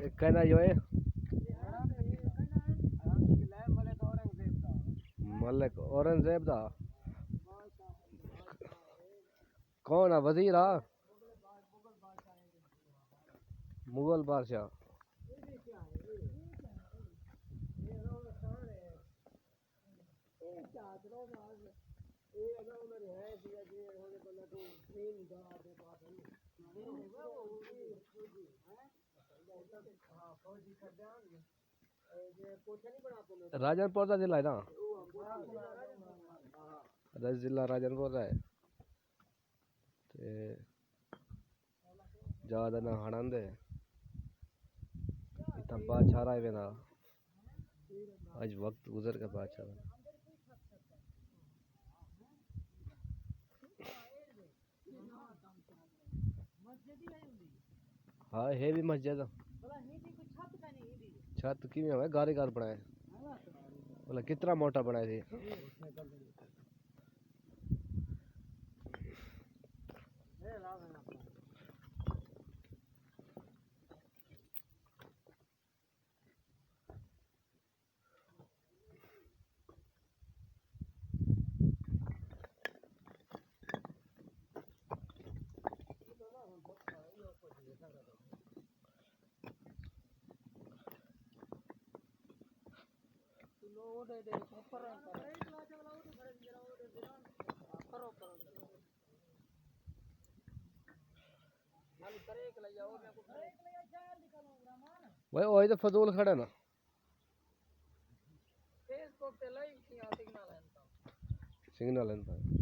एक कहना जो है मलिक औरंगजेब दा कौन है वजीर आ मुगल बादशाह राजनपुर का जिला है ना जिला राजनपुर का है ते ज्यादा ना हड़ांदे इतना बादशाह रहा है ना आज वक्त गुजर के बादशाह हाँ है भी मस्जिद छत की है गारे गार बनाए बोला कितना मोटा बनाए थे भाई वही तो फजूल खड़ा ना सिग्नल है